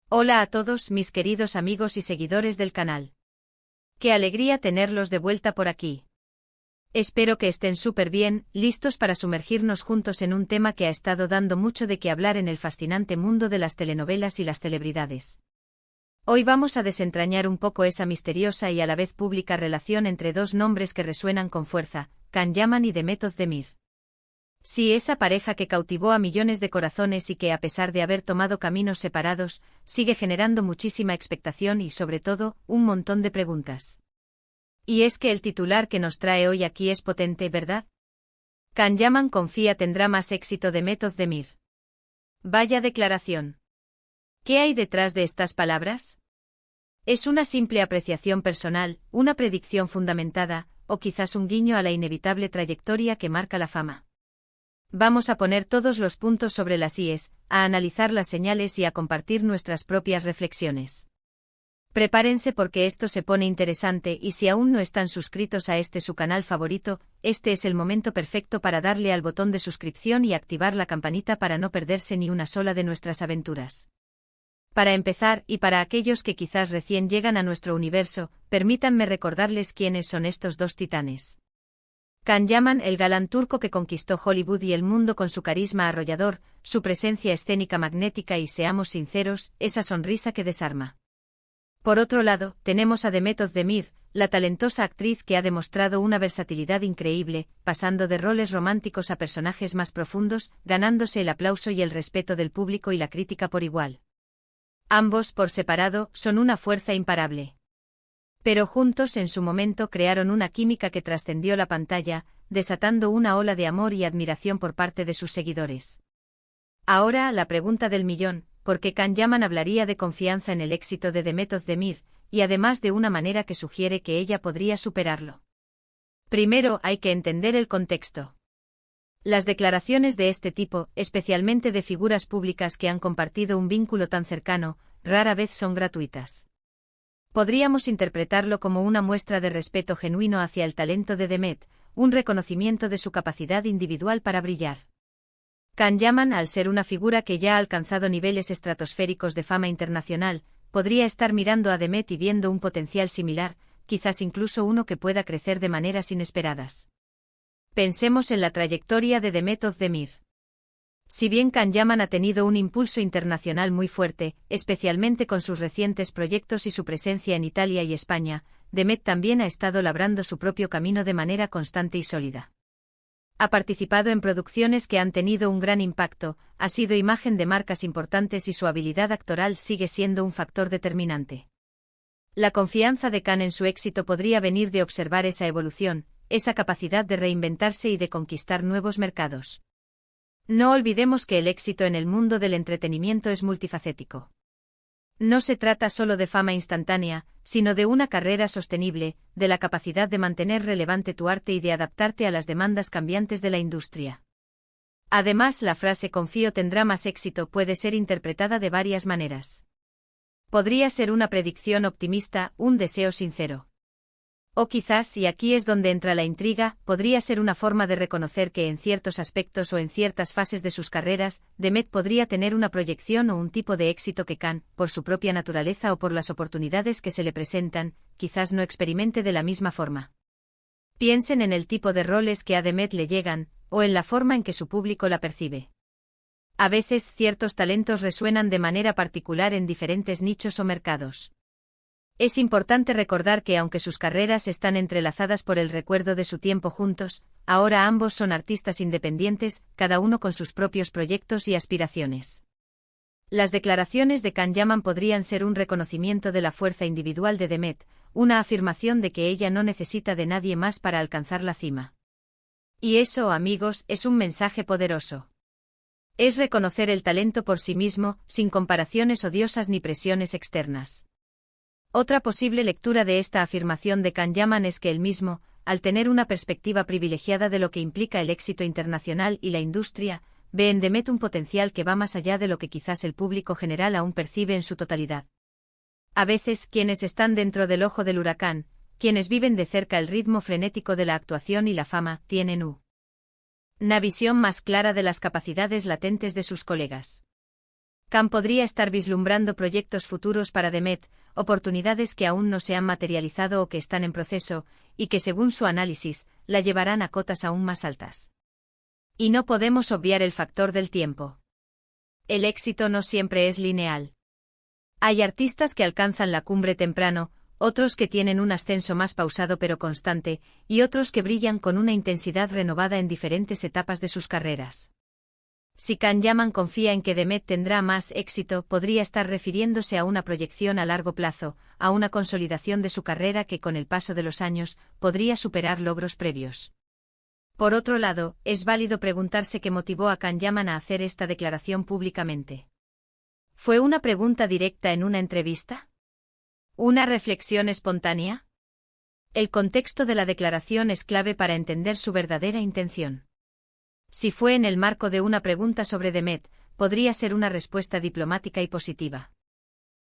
Hola a todos mis queridos amigos y seguidores del canal. Qué alegría tenerlos de vuelta por aquí. Espero que estén súper bien, listos para sumergirnos juntos en un tema que ha estado dando mucho de qué hablar en el fascinante mundo de las telenovelas y las celebridades. Hoy vamos a desentrañar un poco esa misteriosa y a la vez pública relación entre dos nombres que resuenan con fuerza, Can Yaman y Demet Özdemir. Sí, esa pareja que cautivó a millones de corazones y que, a pesar de haber tomado caminos separados, sigue generando muchísima expectación y, sobre todo, un montón de preguntas. Y es que el titular que nos trae hoy aquí es potente, ¿verdad? Can Yaman confía tendrá más éxito Demet Özdemir. Vaya declaración. ¿Qué hay detrás de estas palabras? ¿Es una simple apreciación personal, una predicción fundamentada, o quizás un guiño a la inevitable trayectoria que marca la fama? Vamos a poner todos los puntos sobre las íes, a analizar las señales y a compartir nuestras propias reflexiones. Prepárense porque esto se pone interesante y si aún no están suscritos a su canal favorito, este es el momento perfecto para darle al botón de suscripción y activar la campanita para no perderse ni una sola de nuestras aventuras. Para empezar, y para aquellos que quizás recién llegan a nuestro universo, permítanme recordarles quiénes son estos dos titanes. Can Yaman, el galán turco que conquistó Hollywood y el mundo con su carisma arrollador, su presencia escénica magnética y, seamos sinceros, esa sonrisa que desarma. Por otro lado, tenemos a Demet Özdemir, la talentosa actriz que ha demostrado una versatilidad increíble, pasando de roles románticos a personajes más profundos, ganándose el aplauso y el respeto del público y la crítica por igual. Ambos, por separado, son una fuerza imparable. Pero juntos en su momento crearon una química que trascendió la pantalla, desatando una ola de amor y admiración por parte de sus seguidores. Ahora, la pregunta del millón, ¿por qué Can Yaman hablaría de confianza en el éxito de Demet Özdemir, y además de una manera que sugiere que ella podría superarlo? Primero, hay que entender el contexto. Las declaraciones de este tipo, especialmente de figuras públicas que han compartido un vínculo tan cercano, rara vez son gratuitas. Podríamos interpretarlo como una muestra de respeto genuino hacia el talento de Demet, un reconocimiento de su capacidad individual para brillar. Can Yaman, al ser una figura que ya ha alcanzado niveles estratosféricos de fama internacional, podría estar mirando a Demet y viendo un potencial similar, quizás incluso uno que pueda crecer de maneras inesperadas. Pensemos en la trayectoria de Demet Özdemir. Si bien Can Yaman ha tenido un impulso internacional muy fuerte, especialmente con sus recientes proyectos y su presencia en Italia y España, Demet también ha estado labrando su propio camino de manera constante y sólida. Ha participado en producciones que han tenido un gran impacto, ha sido imagen de marcas importantes y su habilidad actoral sigue siendo un factor determinante. La confianza de Can en su éxito podría venir de observar esa evolución, esa capacidad de reinventarse y de conquistar nuevos mercados. No olvidemos que el éxito en el mundo del entretenimiento es multifacético. No se trata solo de fama instantánea, sino de una carrera sostenible, de la capacidad de mantener relevante tu arte y de adaptarte a las demandas cambiantes de la industria. Además, la frase confío tendrá más éxito puede ser interpretada de varias maneras. Podría ser una predicción optimista, un deseo sincero. O quizás, y aquí es donde entra la intriga, podría ser una forma de reconocer que en ciertos aspectos o en ciertas fases de sus carreras, Demet podría tener una proyección o un tipo de éxito que Can, por su propia naturaleza o por las oportunidades que se le presentan, quizás no experimente de la misma forma. Piensen en el tipo de roles que a Demet le llegan, o en la forma en que su público la percibe. A veces ciertos talentos resuenan de manera particular en diferentes nichos o mercados. Es importante recordar que aunque sus carreras están entrelazadas por el recuerdo de su tiempo juntos, ahora ambos son artistas independientes, cada uno con sus propios proyectos y aspiraciones. Las declaraciones de Can Yaman podrían ser un reconocimiento de la fuerza individual de Demet, una afirmación de que ella no necesita de nadie más para alcanzar la cima. Y eso, amigos, es un mensaje poderoso. Es reconocer el talento por sí mismo, sin comparaciones odiosas ni presiones externas. Otra posible lectura de esta afirmación de Can Yaman es que él mismo, al tener una perspectiva privilegiada de lo que implica el éxito internacional y la industria, ve en Demet un potencial que va más allá de lo que quizás el público general aún percibe en su totalidad. A veces, quienes están dentro del ojo del huracán, quienes viven de cerca el ritmo frenético de la actuación y la fama, tienen una visión más clara de las capacidades latentes de sus colegas. Khan podría estar vislumbrando proyectos futuros para Demet, oportunidades que aún no se han materializado o que están en proceso, y que según su análisis, la llevarán a cotas aún más altas. Y no podemos obviar el factor del tiempo. El éxito no siempre es lineal. Hay artistas que alcanzan la cumbre temprano, otros que tienen un ascenso más pausado pero constante, y otros que brillan con una intensidad renovada en diferentes etapas de sus carreras. Si Khan Yaman confía en que Demet tendrá más éxito, podría estar refiriéndose a una proyección a largo plazo, a una consolidación de su carrera que con el paso de los años podría superar logros previos. Por otro lado, es válido preguntarse qué motivó a Khan Yaman a hacer esta declaración públicamente. ¿Fue una pregunta directa en una entrevista? ¿Una reflexión espontánea? El contexto de la declaración es clave para entender su verdadera intención. Si fue en el marco de una pregunta sobre Demet, podría ser una respuesta diplomática y positiva.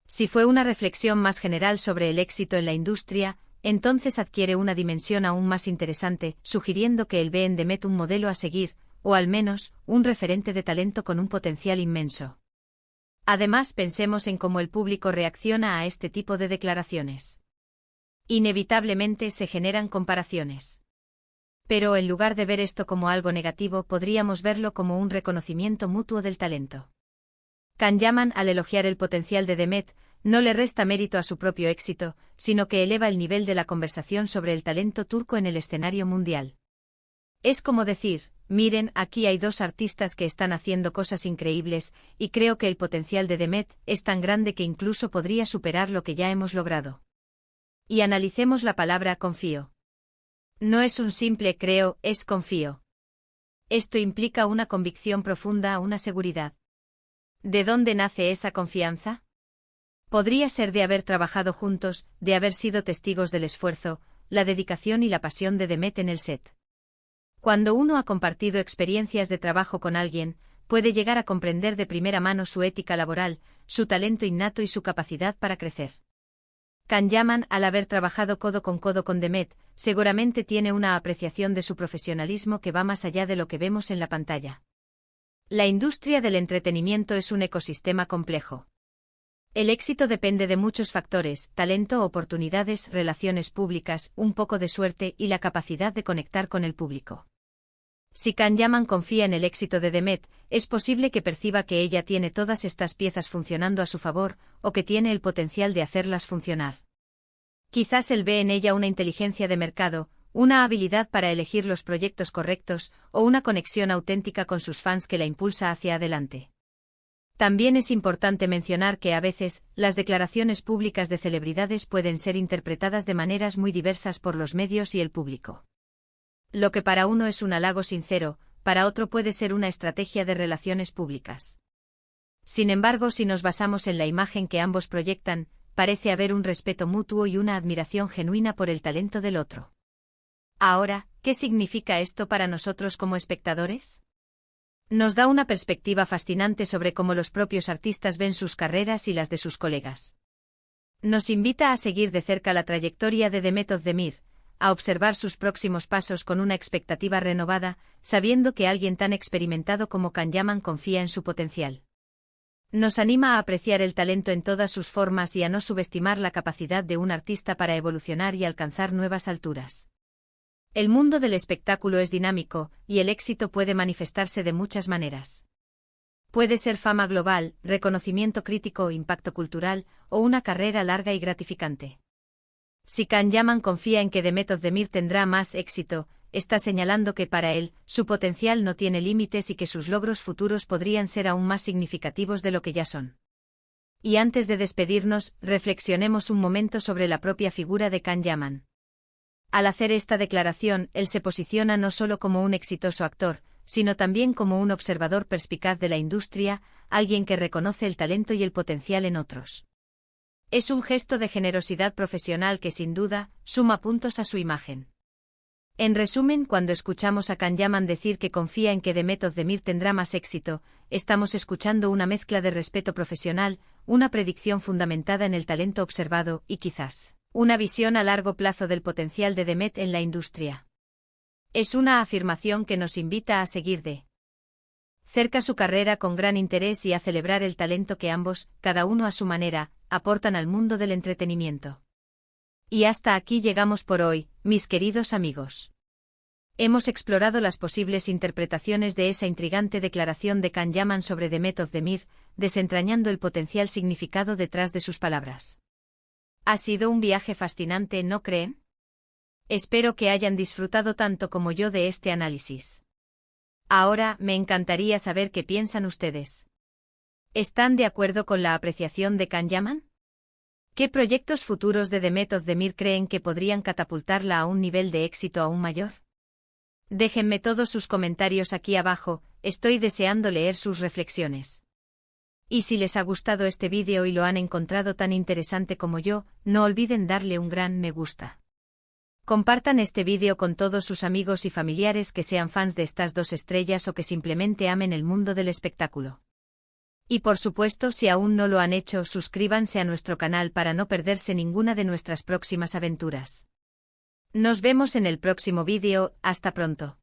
Si fue una reflexión más general sobre el éxito en la industria, entonces adquiere una dimensión aún más interesante, sugiriendo que él ve en Demet un modelo a seguir, o al menos, un referente de talento con un potencial inmenso. Además, pensemos en cómo el público reacciona a este tipo de declaraciones. Inevitablemente se generan comparaciones. Pero en lugar de ver esto como algo negativo, podríamos verlo como un reconocimiento mutuo del talento. Khan Yaman, al elogiar el potencial de Demet, no le resta mérito a su propio éxito, sino que eleva el nivel de la conversación sobre el talento turco en el escenario mundial. Es como decir, miren, aquí hay dos artistas que están haciendo cosas increíbles, y creo que el potencial de Demet es tan grande que incluso podría superar lo que ya hemos logrado. Y analicemos la palabra confío. No es un simple creo, es confío. Esto implica una convicción profunda, una seguridad. ¿De dónde nace esa confianza? Podría ser de haber trabajado juntos, de haber sido testigos del esfuerzo, la dedicación y la pasión de Demet en el set. Cuando uno ha compartido experiencias de trabajo con alguien, puede llegar a comprender de primera mano su ética laboral, su talento innato y su capacidad para crecer. Khan Yaman, al haber trabajado codo con Demet, seguramente tiene una apreciación de su profesionalismo que va más allá de lo que vemos en la pantalla. La industria del entretenimiento es un ecosistema complejo. El éxito depende de muchos factores: talento, oportunidades, relaciones públicas, un poco de suerte y la capacidad de conectar con el público. Si Khan Yaman confía en el éxito de Demet, es posible que perciba que ella tiene todas estas piezas funcionando a su favor, o que tiene el potencial de hacerlas funcionar. Quizás él ve en ella una inteligencia de mercado, una habilidad para elegir los proyectos correctos, o una conexión auténtica con sus fans que la impulsa hacia adelante. También es importante mencionar que a veces, las declaraciones públicas de celebridades pueden ser interpretadas de maneras muy diversas por los medios y el público. Lo que para uno es un halago sincero, para otro puede ser una estrategia de relaciones públicas. Sin embargo, si nos basamos en la imagen que ambos proyectan, parece haber un respeto mutuo y una admiración genuina por el talento del otro. Ahora, ¿qué significa esto para nosotros como espectadores? Nos da una perspectiva fascinante sobre cómo los propios artistas ven sus carreras y las de sus colegas. Nos invita a seguir de cerca la trayectoria de Demet Özdemir, a observar sus próximos pasos con una expectativa renovada, sabiendo que alguien tan experimentado como Khan Yaman confía en su potencial. Nos anima a apreciar el talento en todas sus formas y a no subestimar la capacidad de un artista para evolucionar y alcanzar nuevas alturas. El mundo del espectáculo es dinámico, y el éxito puede manifestarse de muchas maneras. Puede ser fama global, reconocimiento crítico o impacto cultural, o una carrera larga y gratificante. Si Khan Yaman confía en que Demet Özdemir tendrá más éxito, está señalando que para él, su potencial no tiene límites y que sus logros futuros podrían ser aún más significativos de lo que ya son. Y antes de despedirnos, reflexionemos un momento sobre la propia figura de Khan Yaman. Al hacer esta declaración, él se posiciona no solo como un exitoso actor, sino también como un observador perspicaz de la industria, alguien que reconoce el talento y el potencial en otros. Es un gesto de generosidad profesional que sin duda, suma puntos a su imagen. En resumen, cuando escuchamos a Khan Yaman decir que confía en que Demet Özdemir tendrá más éxito, estamos escuchando una mezcla de respeto profesional, una predicción fundamentada en el talento observado y quizás una visión a largo plazo del potencial de Demet en la industria. Es una afirmación que nos invita a seguir de cerca su carrera con gran interés y a celebrar el talento que ambos, cada uno a su manera, aportan al mundo del entretenimiento. Y hasta aquí llegamos por hoy, mis queridos amigos. Hemos explorado las posibles interpretaciones de esa intrigante declaración de Can Yaman sobre Demet Özdemir, desentrañando el potencial significado detrás de sus palabras. Ha sido un viaje fascinante, ¿no creen? Espero que hayan disfrutado tanto como yo de este análisis. Ahora, me encantaría saber qué piensan ustedes. ¿Están de acuerdo con la apreciación de Can Yaman? ¿Qué proyectos futuros de Demet Özdemir creen que podrían catapultarla a un nivel de éxito aún mayor? Déjenme todos sus comentarios aquí abajo, estoy deseando leer sus reflexiones. Y si les ha gustado este vídeo y lo han encontrado tan interesante como yo, no olviden darle un gran me gusta. Compartan este vídeo con todos sus amigos y familiares que sean fans de estas dos estrellas o que simplemente amen el mundo del espectáculo. Y por supuesto, si aún no lo han hecho, suscríbanse a nuestro canal para no perderse ninguna de nuestras próximas aventuras. Nos vemos en el próximo vídeo, hasta pronto.